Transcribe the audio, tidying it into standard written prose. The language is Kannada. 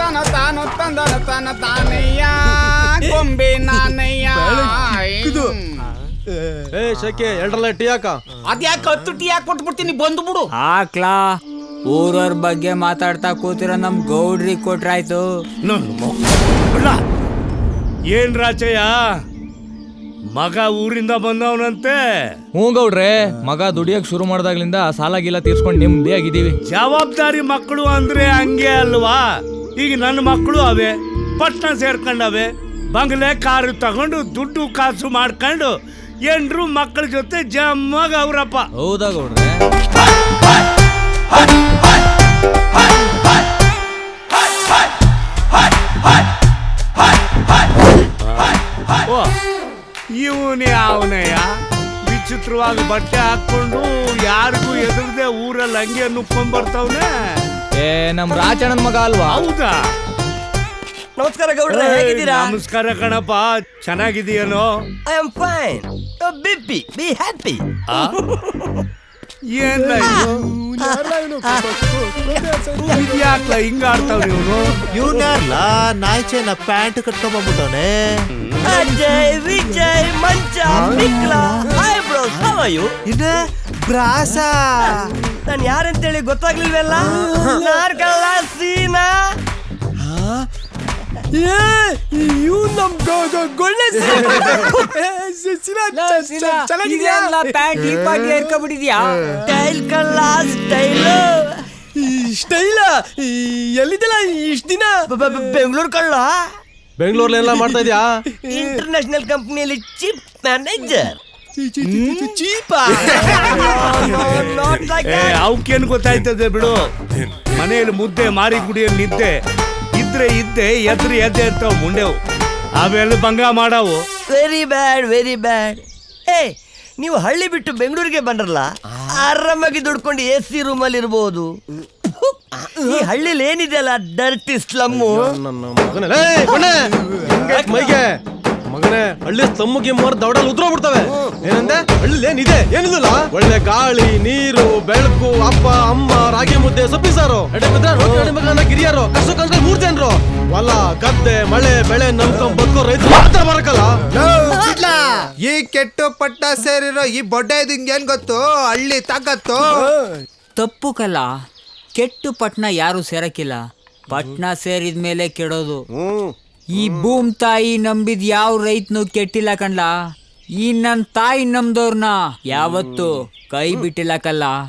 ತಾನ ತಾನು ತಂದನ ತಾನ ತಾನಯ್ಯ ಗೊಂಬೆ ನಾನಯ್ಯ. ಶಕೆ ಎರಡಲ್ಲ ಟೀ ಹಾಕ. ಅದ್ಯಾಕ 10 ಟೀ ಹಾಕಿ ಕೊಟ್ಬಿಡ್ತೀನಿ ಬಂದ್ಬಿಡು. ಹಾಕ್ಲಾ ಊರವ್ರ ಬಗ್ಗೆ ಮಾತಾಡ್ತಾ ಕೂತಿರೋ ನಮ್ ಗೌಡ್ರಿ ಕೊಟ್ರಾಯ್ತು. ಏನ್ ರಾಚಯ್ಯ ಮಗ ಊರಿಂದ ಬಂದವನಂತೆ? ಹ್ಞೂ ಗೌಡ್ರೆ, ಮಗ ದುಡಿಯಕ್ ಶುರು ಮಾಡ್ದಾಗ್ಲಿಂದ ಸಾಲ ಗೀಲ ತೀರ್ಸ್ಕೊಂಡು ನೆಮ್ಮದಿ ಆಗಿದ್ದೀವಿ. ಜವಾಬ್ದಾರಿ ಮಕ್ಕಳು ಅಂದ್ರೆ ಹಂಗೆ ಅಲ್ವಾ? ಈಗ ನನ್ನ ಮಕ್ಕಳು ಅವೇ ಪಟ್ನ ಸೇರ್ಕೊಂಡವೆ. ಬಂಗ್ಲೆ ಕಾರು ತಗೊಂಡು ದುಡ್ಡು ಕಾಸು ಮಾಡ್ಕೊಂಡು ಎಂಡ್ರು ಮಕ್ಕಳ ಜೊತೆ ಜಮ್ಮಗ ಅವ್ರಪ್ಪ. ಹೌದಾ ಗೌಡ್ರೆ? ಇವನೇ ಅವನಯ್ಯ ವಿಚಿತ್ರವಾಗಿ ಬಟ್ಟೆ ಹಾಕೊಂಡು ಯಾರಿಗೂ ಎದುರದೆ ಊರಲ್ಲಿ ಹಂಗೆ ನುಕ್ಕೊಂಡ್ ಬರ್ತವನೆ. ನಮ್ ರಾಜಣ್ಣನ ಮಗ ಅಲ್ವಾ? ಹೌದಾ? ನಮಸ್ಕಾರ ಗೌಡ್ರೆ, ಹೇಗಿದ್ದೀರಾ? ನಮಸ್ಕಾರ ಕಣಪ್ಪ, ಚೆನ್ನಾಗಿದೀಯನೋ? I am fine. Be happy. ಏನ ಇದ್ಯಾಕ್ಲ ಹಿಂಗ ಆಡ್ತಾವ್ ನೀವು? ಇವ್ನ್ಯಾರ್ಲ ನಾಯ್ಚೆನ ಪ್ಯಾಂಟ್ ಕಟ್ಕೊಂಡ್ಬಂದ್ಬಿಟ್ಟವನೆ. ಅಜಯ್, ವಿಜಯ್, ಮಂಚ, ಮಿಕ್ಲ, ಐಬ್ರೋಸ್, ಹೌ ಆರ್ ಯು? ಇನ್ನ ಬ್ರಾಸ. ನಾನು ಯಾರಂತೇಳಿ ಗೊತ್ತಾಗ್ಲಿಲ್ವಲ್ಲ? ನಾರ್ಗಲ್ಲ ಸೀನಾ. ಸ್ಟೈಲ್ ಕಳ್ಳ ಸ್ಟೈಲ್ ಎಲ್ಲಿದ್ದಲ್ಲ ಇಷ್ಟ ದಿನ? ಬೆಂಗಳೂರು ಕಳ್ಳ. ಬೆಂಗಳೂರ್ಲೆಲ್ಲ ಮಾಡ್ತಾ ಇದ್ಯಾ? ಇಂಟರ್ನ್ಯಾಷನಲ್ ಕಂಪ್ನಿಯಲ್ಲಿ ಚೀಫ್ ಮ್ಯಾನೇಜರ್. ಅವಕ್ಕೇನು ಗೊತ್ತಾಯ್ತದೆ ಬಿಡು. ಮನೆಯಲ್ಲಿ ಮುದ್ದೆ ಮಾರಿ ಗುಡಿಯಲ್ಲಿ ನಿದ್ದೆ ಇದ್ರೆ ಇದ್ದೆ, ಎದ್ರಿ ಎದ್ದೆ ಇರ್ತಾವ ಮುಂಡೆವು. ಅವೆಲ್ಲ ಭಂಗ ಮಾಡವು. Very bad, very bad. ಏ, ನೀವು ಹಳ್ಳಿ ಬಿಟ್ಟು ಬೆಂಗಳೂರಿಗೆ ಬಂದ್ರಲ್ಲ, ಆರಾಮಾಗಿ ದುಡ್ಕೊಂಡು AC ರೂಮಲ್ಲಿ ಇರ್ಬೋದು. ಈ ಹಳ್ಳಿಲಿ ಏನಿದೆಯಲ್ಲ ಡರ್ಟಿ ಸ್ಲಮ್ಮು. ಮೈಗೆ ಮಗನೇ, ಹಳ್ಳಿ ಸ್ಲಮ್ಮು ಗಿಮ್ಮರ್ ದವಡಲ್ಲಿ ಉದ್ರೋಗ್ಬಿಡ್ತವೆ. ಏನಂದೆ? ಹಳ್ಳಿ ಏನಿದೆ? ಏನಿಲ್ಲ. ಒಳ್ಳೆ ಗಾಳಿ, ನೀರು, ಬೆಳಕು, ಅಪ್ಪ ಅಮ್ಮ, ರಾಗಿ ಮುದ್ದೆ, ಸೊಪ್ಪಿ ಸಾರು, ಗಿರಿಯರು, ಕಷ್ಟ ಕಂಡ್ರೆ 3 ಜನರು, ಹೊಲ ಗದ್ದೆ ಮಳೆ ಬೆಳೆ ನಂಬ್ಕೊಂಡ್ ಬದುಕೋ ರೈತರು ಮಾತ್ರ ಬರಕಲ್ಲ. ಈ ಕೆಟ್ಟು ಪಟ್ಟ ಸೇರಿರೋ ಈ ಬೊಡ್ಡೆ ಏನ್ ಗೊತ್ತು? ಹಳ್ಳಿ ತಾಕತ್ತು. ತಪ್ಪು ಕಲ, ಕೆಟ್ಟು ಪಟ್ನ ಯಾರು ಸೇರಕ್ಕಿಲ್ಲ. ಪಟ್ನ ಸೇರಿದ್ಮೇಲೆ ಕೆಡೋದು. ಈ ಭೂಮ್ ತಾಯಿ ನಂಬಿದ್ ಯಾವ ರೈತನು ಕೆಟ್ಟಿಲ್ಲ ಕಣ್ಲ. ಈ ನನ್ ತಾಯಿ ನಂಬ್ದವ್ರನ್ನ ಯಾವತ್ತು ಕೈ ಬಿಟ್ಟಿಲ್ಲ ಕಲ್ಲ.